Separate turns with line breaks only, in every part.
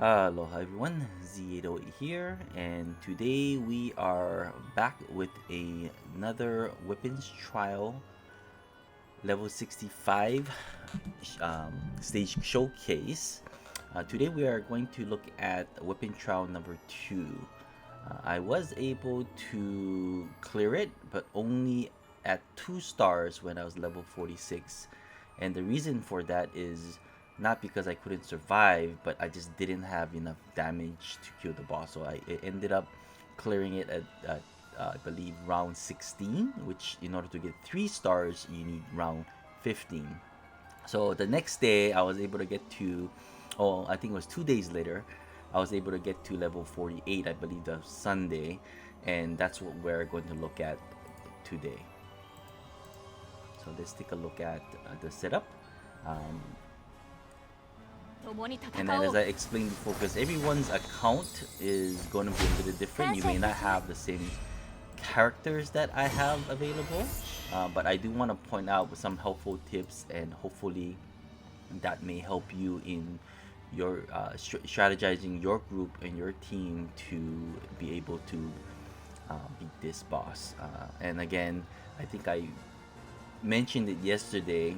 Aloha everyone, Z808 here, and today we are back with another weapons trial level 65 stage showcase. Today we are going to look at weapon trial number 2. I was able to clear it, but only at 2 stars when I was level 46, and the reason for that is not because I couldn't survive, but I just didn't have enough damage to kill the boss. So I ended up clearing it at I believe round 16, which in order to get 3 stars, you need round 15. So the next day, I was able to get to, oh, I think it was 2 days later, I was able to get to level 48, I believe the Sunday, and that's what we're going to look at today. So let's take a look at the setup. Um, and then, as I explained before, because everyone's account is going to be a little different, you may not have the same characters that I have available, but I do want to point out some helpful tips, and hopefully that may help you in your strategizing your group and your team to be able to beat this boss. And again, I think I mentioned it yesterday.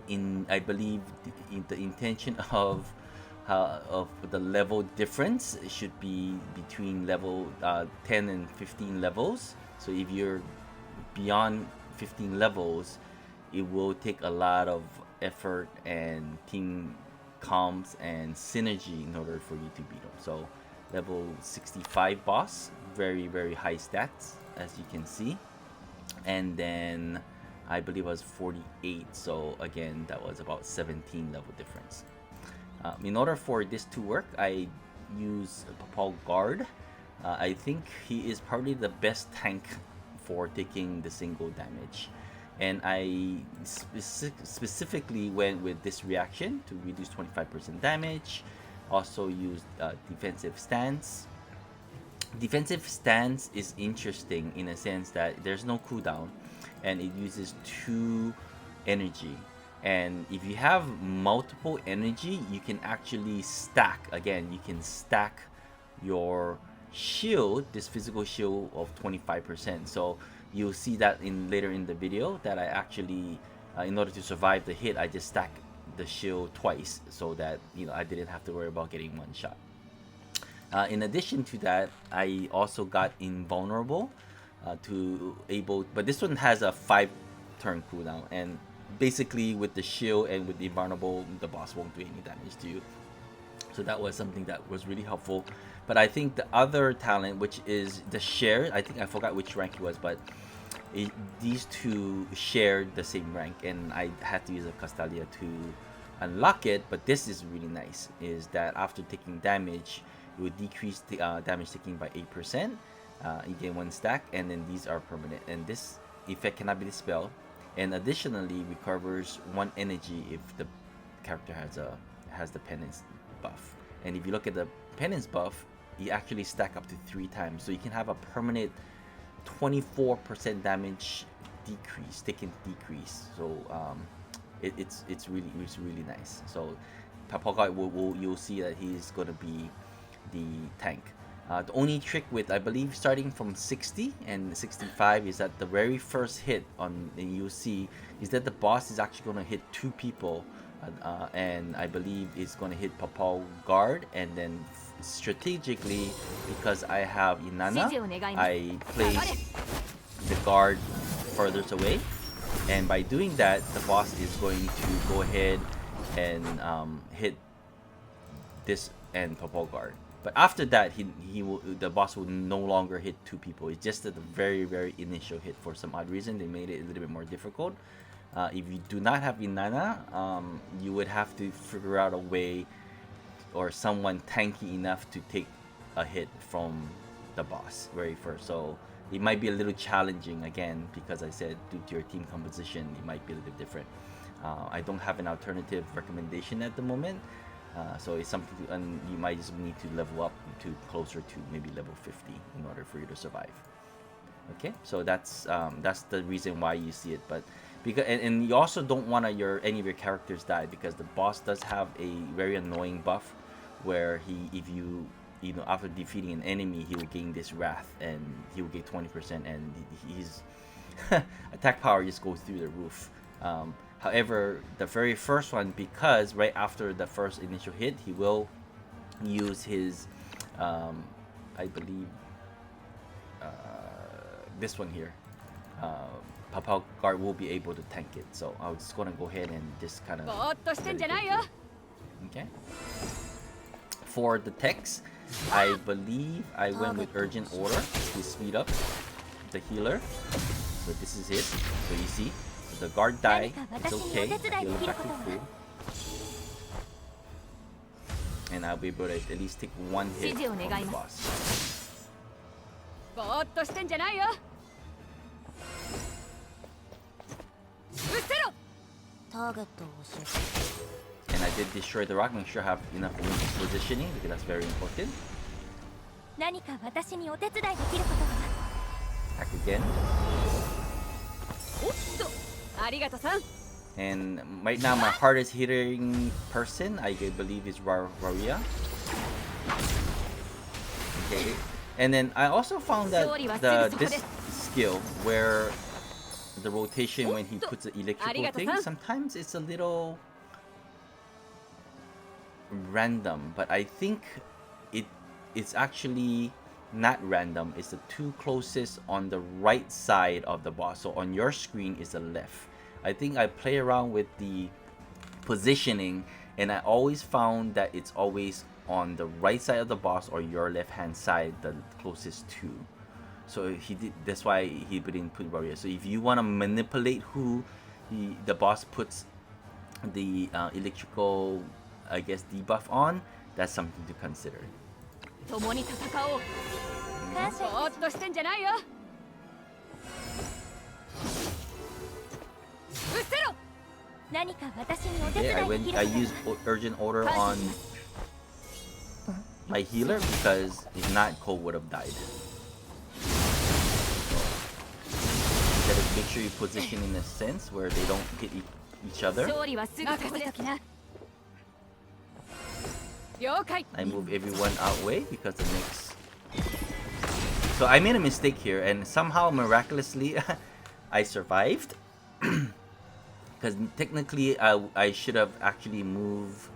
In I believe the intention of the level difference should be between level 10 and 15 levels. So if you're beyond 15 levels, it will take a lot of effort and team comms and synergy in order for you to beat them. So level 65 boss, very high stats, as you can see. And then I believe it was 48, so again that was about 17 level difference. In order for this to work, I use Papal Guard. I think he is probably the best tank for taking the single damage, and I specifically went with this reaction to reduce 25% damage. Also used defensive stance. Defensive stance is interesting in a sense that there's no cooldown, and it uses 2 energy. And if you have multiple energy, you can actually stack. Again, you can stack your shield, this physical shield of 25%. So you'll see that in later in the video that I actually, in order to survive the hit, I just stack the shield twice so that I didn't have to worry about getting one shot. In addition to that, I also got invulnerable but this one has a 5-turn cooldown, and basically with the shield and with the invulnerable, the boss won't do any damage to you. So that was something that was really helpful. But I think the other talent, which is the share, I think I forgot which rank he was, but these two shared the same rank, and I had to use a Castalia to unlock it. But this is really nice, is that after taking damage, it would decrease the damage taken by 8%. You gain 1 stack, and then these are permanent, and this effect cannot be dispelled, and additionally recovers 1 energy if the character has the penance buff. And if you look at the penance buff, you actually stack up to 3 times, so you can have a permanent 24% damage taken decrease. So it's really nice. So Papal Guard you'll see that he's gonna be the tank. The only trick with, I believe, starting from 60 and 65 is that the very first hit and you'll see is that the boss is actually going to hit 2 people, and I believe it's going to hit Papal Guard, and then strategically, because I have Inanna, I place the guard furthest away, and by doing that, the boss is going to go ahead and hit this and Papal Guard. But after that, the boss will no longer hit 2 people. It's just at the very initial hit. For some odd reason, they made it a little bit more difficult. If you do not have Inanna, you would have to figure out a way or someone tanky enough to take a hit from the boss very first. So it might be a little challenging again, because I said due to your team composition, it might be a little bit different. I don't have an alternative recommendation at the moment. So it's something and you might just need to level up to closer to maybe level 50 in order for you to survive. Okay, so that's the reason why you see it. But because and you also don't want any of your characters die, because the boss does have a very annoying buff where if you after defeating an enemy, he will gain this wrath, and he will get 20%, and his attack power just goes through the roof. However, the very first one, because right after the first initial hit, he will use his, I believe, this one here. Papal Guard will be able to tank it. So I was just gonna go ahead and just kind of. Okay. For the text, I believe I went with Urgent Order to speed up the healer. So this is it. So you see, the guard die. It's okay. Heal back to full. And I'll be able to at least take one hit from the boss. And I did destroy the rock. Make sure I have enough positioning, because that's very important. Attack again. And right now, my hardest hitting person, I believe, is Waria. Okay. And then I also found that this skill, where the rotation when he puts the electrical thing, sometimes it's a little random, but I think it's actually not random. It's the two closest on the right side of the boss. So on your screen is the left. I think I play around with the positioning, and I always found that it's always on the right side of the boss or your left hand side, the closest to. So he did. That's why he didn't put Warrior. So if you want to manipulate who the boss puts the electrical, I guess, debuff on, that's something to consider. Yeah, I used Urgent Order on my healer, because if not, Cole would have died. You gotta make sure you position in a sense where they don't hit each other. I move everyone out way because the next. So I made a mistake here, and somehow miraculously I survived. Because technically I should have actually moved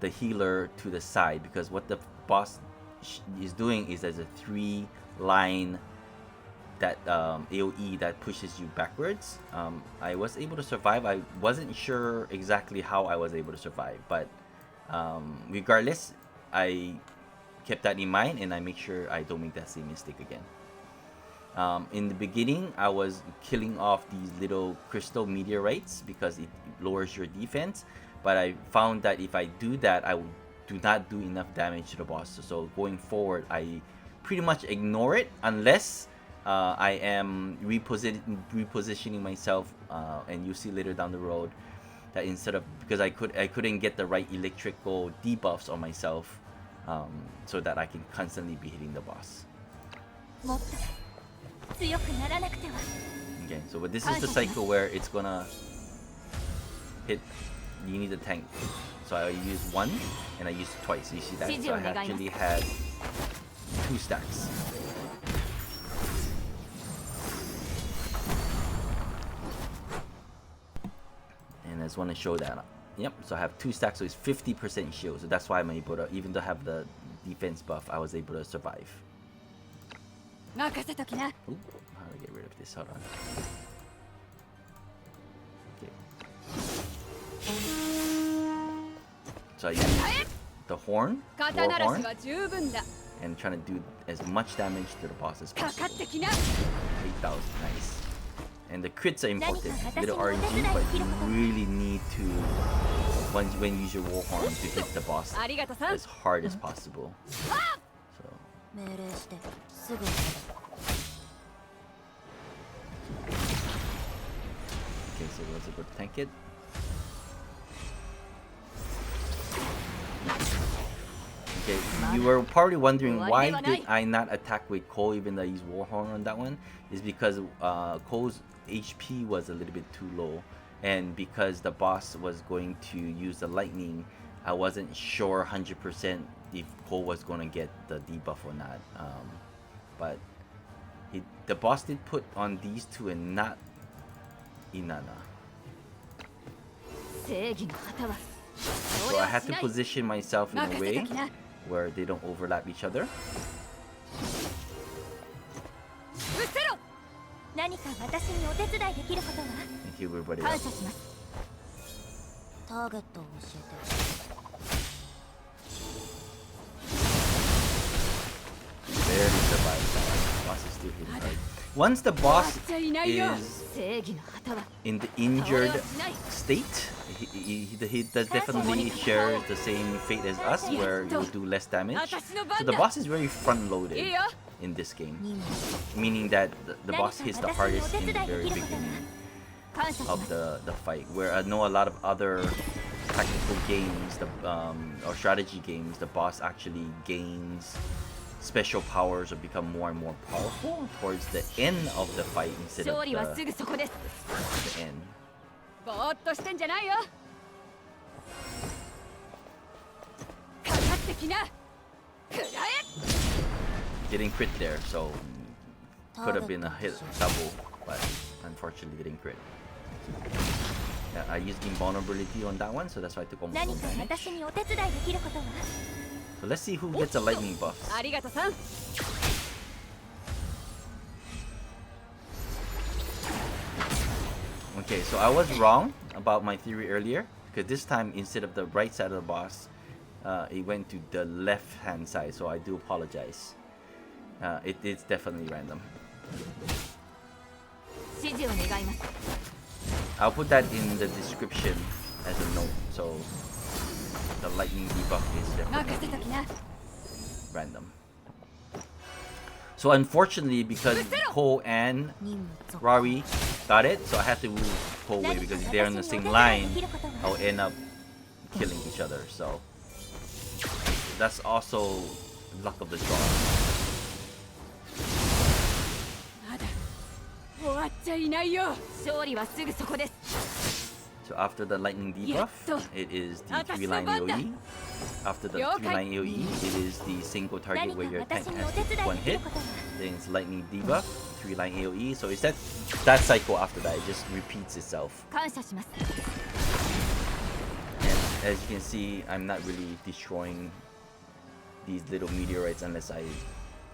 the healer to the side, because what the boss is doing is there's a 3-line that AoE that pushes you backwards. I was able to survive. I wasn't sure exactly how I was able to survive, but regardless, I kept that in mind, and I make sure I don't make that same mistake again. In the beginning, I was killing off these little crystal meteorites because it lowers your defense, but I found that if I do that, I do not do enough damage to the boss. So going forward, I pretty much ignore it unless I am repositioning myself, and you see later down the road that instead of, because I couldn't get the right electrical debuffs on myself, so that I can constantly be hitting the boss. Okay, so but this is the cycle where it's gonna hit. You need a tank. So I used one, and I used twice. You see that? So I actually had 2 stacks. And I just want to show that. Yep. So I have 2 stacks, so it's 50% shield. So that's why I'm able to, even though I have the defense buff, I was able to survive. Ooh, how do I get rid of this? Hold on. Okay. So I use the horn, war horn, and trying to do as much damage to the boss as possible. 8,000, nice. And the crits are important. Little RNG, but you really need to, when you use your war horn, to hit the boss as hard as possible. So. Okay, so let's go tank it. Okay, you were probably wondering why did I not attack with Cole even though I used Warhorn on that one? Is because Cole's HP was a little bit too low, and because the boss was going to use the lightning, I wasn't sure 100% if Cole was gonna get the debuff or not. But the boss did put on these two and not Inanna. So I had to position myself in a way where they don't overlap each other. Thank you, everybody else. Barely survived that. Boss is still hitting hard. Once the boss is in the injured state, he does definitely share the same fate as us, where you do less damage. So the boss is very front-loaded in this game, meaning that the boss hits the hardest in the very beginning of the fight. Where I know a lot of other tactical games, or strategy games, the boss actually gains special powers or become more and more powerful towards the end of the fight instead of the end. Getting crit there, so could have been a hit double, but unfortunately didn't crit. Yeah, I used invulnerability on that one, so that's why I took almost no damage. So let's see who gets a lightning buff. Okay, so I was wrong about my theory earlier, because this time instead of the right side of the boss, it went to the left hand side, so I do apologize. It's definitely random. I'll put that in the description as a note, so the lightning debuff is definitely random. So unfortunately, because Cole and Rari got it, so I have to move Cole away, because if they're in the same line, I'll end up killing each other. So that's also luck of the draw. So after the lightning debuff, it is the 3-line AoE. After the 3-line AoE, it is the single target where your tank has to take one hit. Then it's lightning debuff, 3-line AoE. So it's that cycle after that. It just repeats itself. And as you can see, I'm not really destroying these little meteorites unless I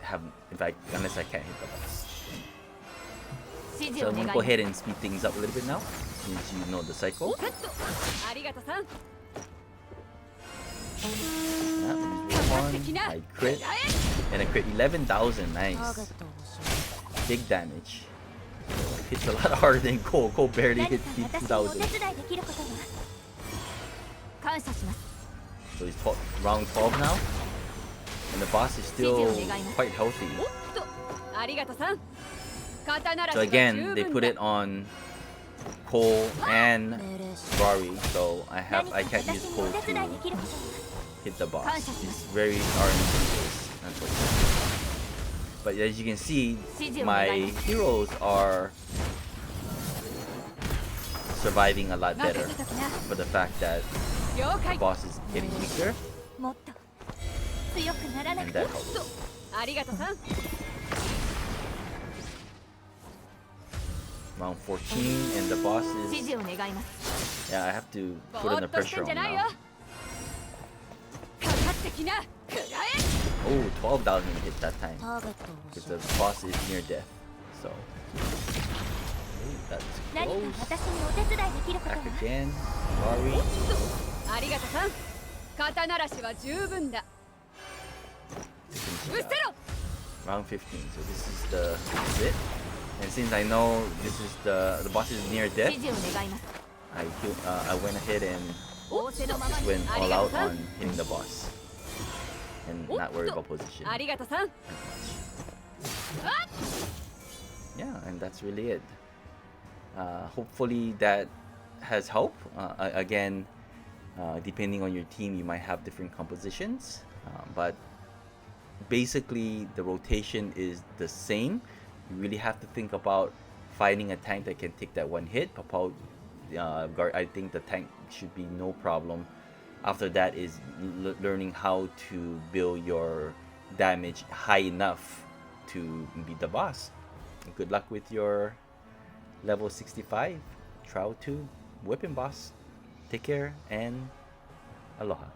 can't hit the boss. So I'm gonna go ahead and speed things up a little bit now, since you know the cycle. I crit, and I crit 11,000, nice. Big damage. Hits a lot harder than Cole. Cole barely hit 2,000. So he's round 12 now, and the boss is still quite healthy. So again, they put it on Cole and Rari, so I can't use Cole to hit the boss. It's very RNG-based, unfortunately. But as you can see, my heroes are surviving a lot better for the fact that the boss is getting weaker, and that helps. Round 14, and the boss is... Yeah, I have to put under pressure on now. Oh, 12,000 hit that time. Because the boss is near death. So... Ooh, that's close. Back again. Rari. Round 15, so this is it. And since I know this is the boss is near death, I went ahead and just went all out on hitting the boss and not worry about position as much. Yeah, and that's really it. Hopefully that has helped. Again, depending on your team, you might have different compositions, but basically the rotation is the same. You really have to think about fighting a tank that can take that one hit. Papal Guard, I think the tank should be no problem. After that is learning how to build your damage high enough to beat the boss. Good luck with your level 65 Trial 2 Weapon Boss. Take care and aloha.